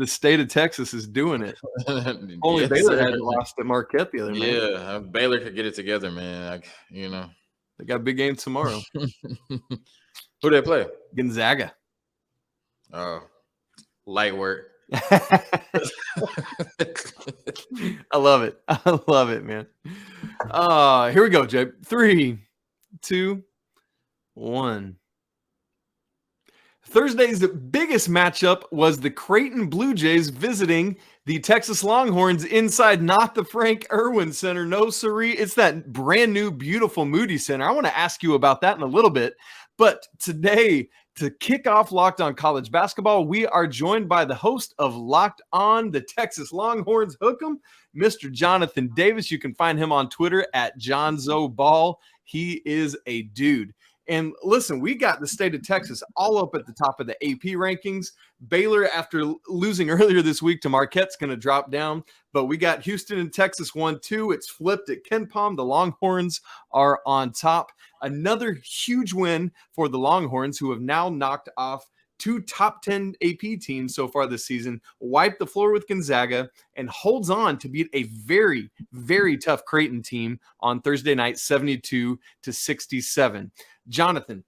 The state of Texas is doing it. Only Yes, Baylor sir. hadn't lost at Marquette the other night. Yeah, Baylor could get it together, man. They got a big game tomorrow. Who they play? Gonzaga. Oh, light work. I love it. I love it, man. Here we go, Jay. 3, 2, 1. Thursday's biggest matchup was the Creighton Blue Jays visiting the Texas Longhorns inside not the Frank Irwin Center. No, siree. It's that brand new, beautiful Moody Center. I want to ask you about that in a little bit. But today, to kick off Locked On College Basketball, we are joined by the host of Locked On, the Texas Longhorns Hook'em, Mr. Jonathan Davis. You can find him on Twitter at JohnZoBall. He is a dude. And listen, we got the state of Texas all up at the top of the AP rankings. Baylor, after losing earlier this week to Marquette's going to drop down. But we got Houston and Texas 1-2. It's flipped at KenPom. The Longhorns are on top. Another huge win for the Longhorns, who have now knocked off 2 top 10 AP teams so far this season, wiped the floor with Gonzaga, and holds on to beat a very, very tough Creighton team on Thursday night, 72-67. Jonathan,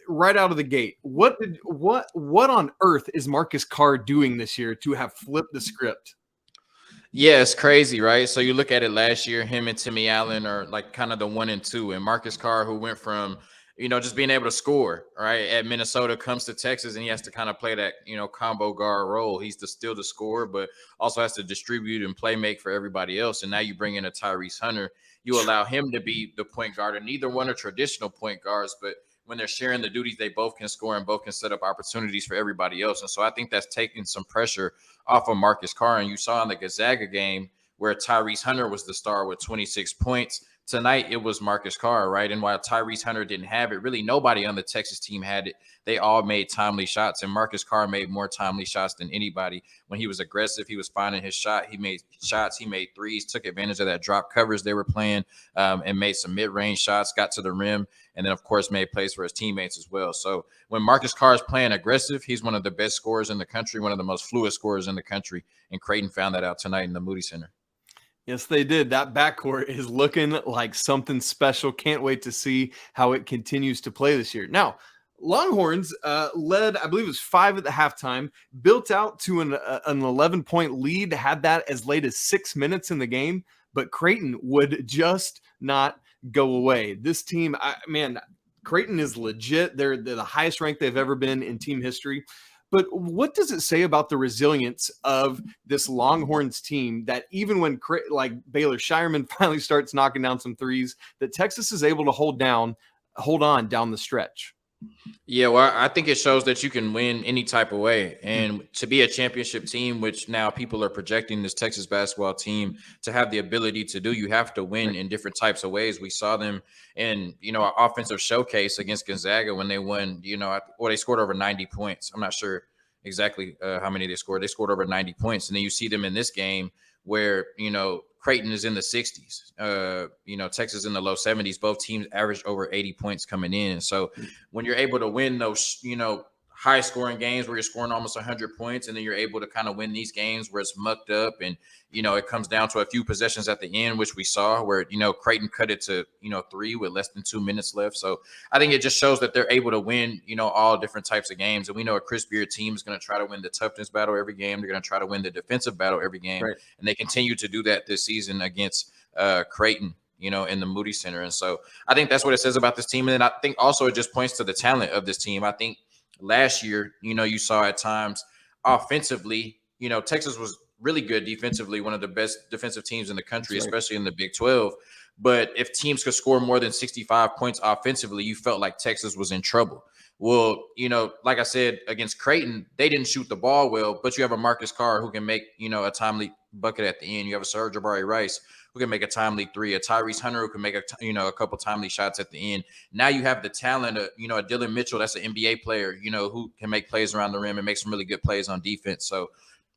right out of the gate, what on earth is Marcus Carr doing this year to have flipped the script? Yeah, it's crazy, right? So you look at it last year, him and Timmy Allen are like kind of the 1 and 2, and Marcus Carr, who went from just being able to score, right, at Minnesota, comes to Texas, and he has to kind of play that, combo guard role. He's still the scorer, but also has to distribute and play make for everybody else. And now you bring in a Tyrese Hunter. You allow him to be the point guard, and neither one are traditional point guards, but when they're sharing the duties, they both can score and both can set up opportunities for everybody else. And so I think that's taking some pressure off of Marcus Carr. And you saw in the Gonzaga game where Tyrese Hunter was the star with 26 points. Tonight, it was Marcus Carr, right? And while Tyrese Hunter didn't have it, really nobody on the Texas team had it. They all made timely shots, and Marcus Carr made more timely shots than anybody. When he was aggressive, he was finding his shot. He made shots. He made threes, took advantage of that drop covers they were playing, and made some mid-range shots, got to the rim, and then, of course, made plays for his teammates as well. So when Marcus Carr is playing aggressive, he's one of the best scorers in the country, one of the most fluid scorers in the country, and Creighton found that out tonight in the Moody Center. Yes, they did. That backcourt is looking like something special. Can't wait to see how it continues to play this year. Now, Longhorns led, I believe it was 5 at the halftime, built out to an 11-point lead, had that as late as 6 minutes in the game, but Creighton would just not go away. This team, Creighton is legit. They're the highest ranked they've ever been in team history. But what does it say about the resilience of this Longhorns team that even when Baylor Shireman finally starts knocking down some threes, that Texas is able to hold on down the stretch? Yeah, well, I think it shows that you can win any type of way. And to be a championship team, which now people are projecting this Texas basketball team to have the ability to do, you have to win in different types of ways. We saw them in, an offensive showcase against Gonzaga when they won, they scored over 90 points. I'm not sure exactly how many they scored. They scored over 90 points. And then you see them in this game where, Creighton is in the 60s, Texas in the low 70s. Both teams averaged over 80 points coming in. And so when you're able to win those, high scoring games where you're scoring almost 100 points, and then you're able to kind of win these games where it's mucked up and, it comes down to a few possessions at the end, which we saw where, Creighton cut it to, 3 with less than 2 minutes left. So I think it just shows that they're able to win, all different types of games. And we know a Chris Beard team is going to try to win the toughness battle every game. They're going to try to win the defensive battle every game. Right. And they continue to do that this season against Creighton, in the Moody Center. And so I think that's what it says about this team. And then I think also it just points to the talent of this team. I think last year, you saw at times offensively, Texas was really good defensively, one of the best defensive teams in the country, right, especially in the Big 12. But if teams could score more than 65 points offensively, you felt like Texas was in trouble. Well, like I said, against Creighton, they didn't shoot the ball well, but you have a Marcus Carr who can make, a timely bucket at the end. You have a Jabari Rice who can make a timely three, a Tyrese Hunter who can make a couple timely shots at the end. Now you have the talent of, a Dillon Mitchell, that's an NBA player, who can make plays around the rim and make some really good plays on defense. So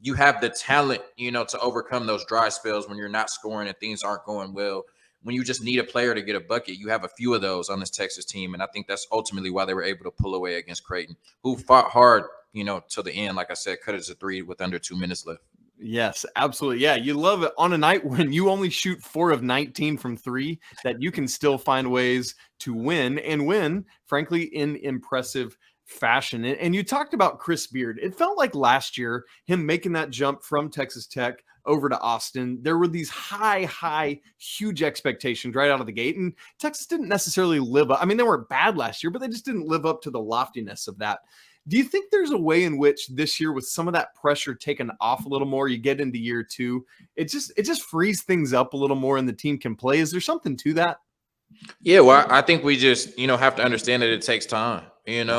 you have the talent, to overcome those dry spells when you're not scoring and things aren't going well. When you just need a player to get a bucket, you have a few of those on this Texas team. And I think that's ultimately why they were able to pull away against Creighton, who fought hard till the end. Like I said, cut it to 3 with under 2 minutes left. Yes, absolutely. Yeah, you love it on a night when you only shoot 4 of 19 from 3, that you can still find ways to win and win, frankly, in impressive fashion. And you talked about Chris Beard. It felt like last year, him making that jump from Texas Tech over to Austin, there were these high, huge expectations right out of the gate. And Texas didn't necessarily live up. I mean, they weren't bad last year, but they just didn't live up to the loftiness of that. Do you think there's a way in which this year, with some of that pressure taken off a little more, you get into year 2, it just frees things up a little more and the team can play? Is there something to that? Yeah, well, I think we just, have to understand that it takes time, and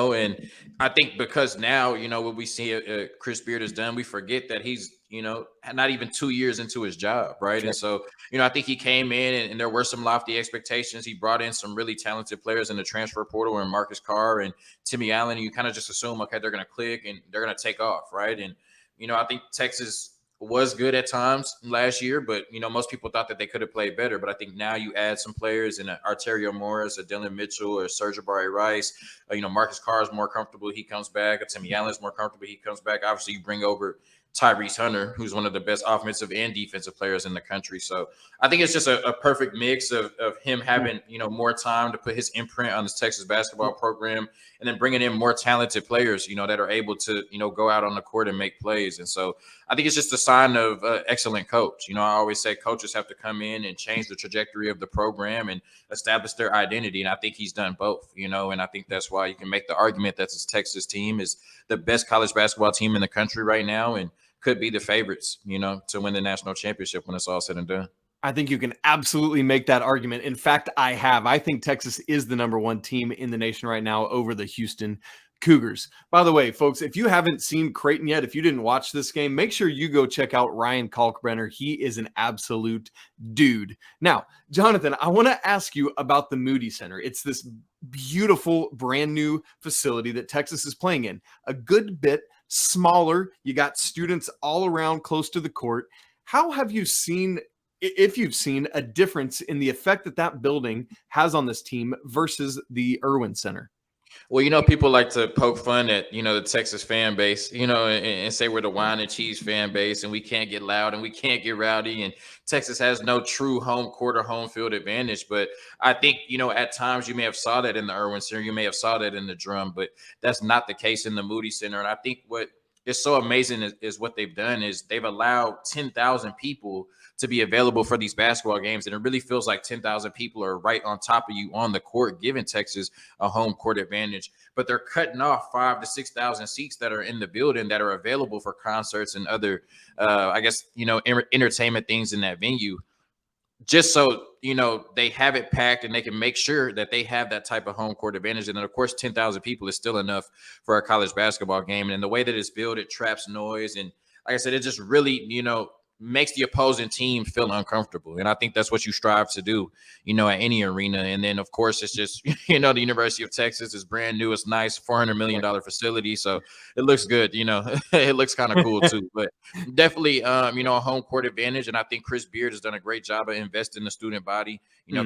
I think because now, what we see Chris Beard has done, we forget that he's, not even 2 years into his job, right? Sure. And so, I think he came in and there were some lofty expectations. He brought in some really talented players in the transfer portal, and Marcus Carr and Timmy Allen, and you kind of just assume, okay, they're going to click and they're going to take off, right? And, I think Texas was good at times last year, but most people thought that they could have played better. But I think now you add some players in Arterio Morris, a Dillon Mitchell, or Jabari Rice. Marcus Carr is more comfortable, he comes back. Timmy Allen is more comfortable, he comes back. Obviously, you bring over Tyrese Hunter, who's one of the best offensive and defensive players in the country. So I think it's just a perfect mix of him having, more time to put his imprint on this Texas basketball program, and then bringing in more talented players, that are able to, go out on the court and make plays. And so I think it's just a sign of excellent coach. I always say coaches have to come in and change the trajectory of the program and establish their identity. And I think he's done both, and I think that's why you can make the argument that this Texas team is the best college basketball team in the country right now, and could be the favorites, to win the national championship when it's all said and done. I think you can absolutely make that argument. In fact, I think Texas is the number 1 team in the nation right now over the Houston Cougars. By the way, folks, if you haven't seen Creighton yet, if you didn't watch this game, make sure you go check out Ryan Kalkbrenner. He is an absolute dude. Now, Jonathan, I want to ask you about the Moody Center. It's this beautiful brand new facility that Texas is playing in. A good bit smaller. You got students all around close to the court. How have you seen, if you've seen, a difference in the effect that building has on this team versus the Erwin Center? Well, people like to poke fun at, the Texas fan base, and say we're the wine and cheese fan base and we can't get loud and we can't get rowdy. And Texas has no true home court or home field advantage. But I think, at times you may have saw that in the Erwin Center. You may have saw that in the Drum, but that's not the case in the Moody Center. And I think what is so amazing is what they've done is they've allowed 10,000 people to be available for these basketball games. And it really feels like 10,000 people are right on top of you on the court, giving Texas a home court advantage. But they're cutting off 5,000 to 6,000 seats that are in the building that are available for concerts and other, entertainment things in that venue. Just so, they have it packed and they can make sure that they have that type of home court advantage. And then, of course, 10,000 people is still enough for a college basketball game. And the way that it's built, it traps noise. And like I said, it just really, makes the opposing team feel uncomfortable. And I think that's what you strive to do, at any arena. And then, of course, it's just, the University of Texas is brand new. It's nice, $400 million facility. So it looks good, it looks kind of cool too. But definitely, a home court advantage. And I think Chris Beard has done a great job of investing in the student body,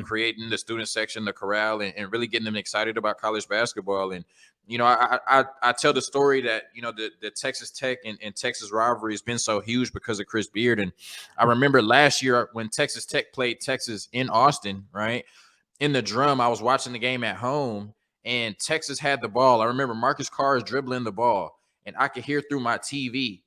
creating the student section, the corral, and really getting them excited about college basketball. And, I tell the story that, the Texas Tech and Texas rivalry has been so huge because of Chris Beard. And I remember last year when Texas Tech played Texas in Austin, right, in the Drum, I was watching the game at home and Texas had the ball. I remember Marcus Carr is dribbling the ball and I could hear through my TV,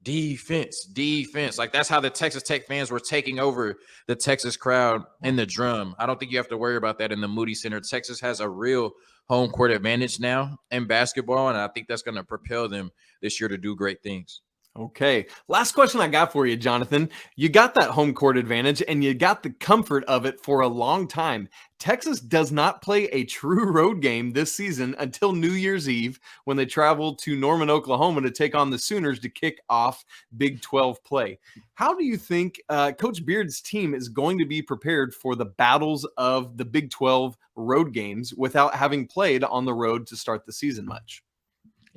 defense. Like that's how the Texas Tech fans were taking over the Texas crowd in the Drum. I don't think you have to worry about that in the Moody Center. Texas has a real home court advantage now in basketball, and I think that's going to propel them this year to do great things. Okay. Last question I got for you, Jonathan. You got that home court advantage and you got the comfort of it for a long time. Texas does not play a true road game this season until New Year's Eve when they travel to Norman, Oklahoma to take on the Sooners to kick off Big 12 play. How do you think Coach Beard's team is going to be prepared for the battles of the Big 12 road games without having played on the road to start the season much?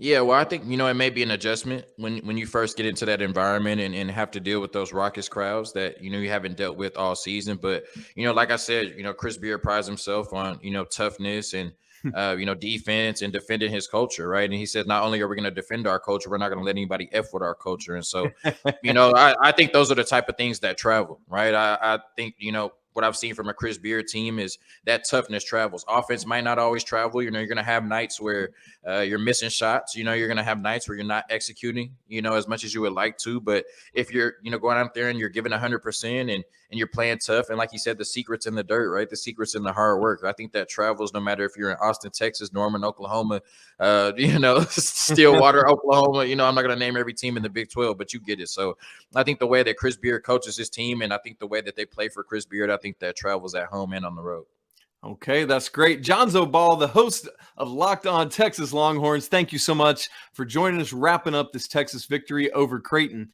Yeah, well, I think, it may be an adjustment when you first get into that environment and have to deal with those raucous crowds that, you haven't dealt with all season. But, like I said, Chris Beard prides himself on, toughness and, defense and defending his culture, right? And he said, not only are we going to defend our culture, we're not going to let anybody F with our culture. And so, I think those are the type of things that travel, right? I think, what I've seen from a Chris Beard team is that toughness travels. Offense might not always travel. You're going to have nights where you're missing shots. You're going to have nights where you're not executing, as much as you would like to. But if you're, going out there and you're giving 100% and you're playing tough, and like you said, the secret's in the dirt, right? The secret's in the hard work. I think that travels no matter if you're in Austin, Texas, Norman, Oklahoma, Stillwater, Oklahoma. I'm not going to name every team in the Big 12, but you get it. So I think the way that Chris Beard coaches his team, and I think the way that they play for Chris Beard, I think that travels at home and on the road. Okay, that's great. Jonzo Ball, the host of Locked On Texas Longhorns, thank you so much for joining us, wrapping up this Texas victory over Creighton.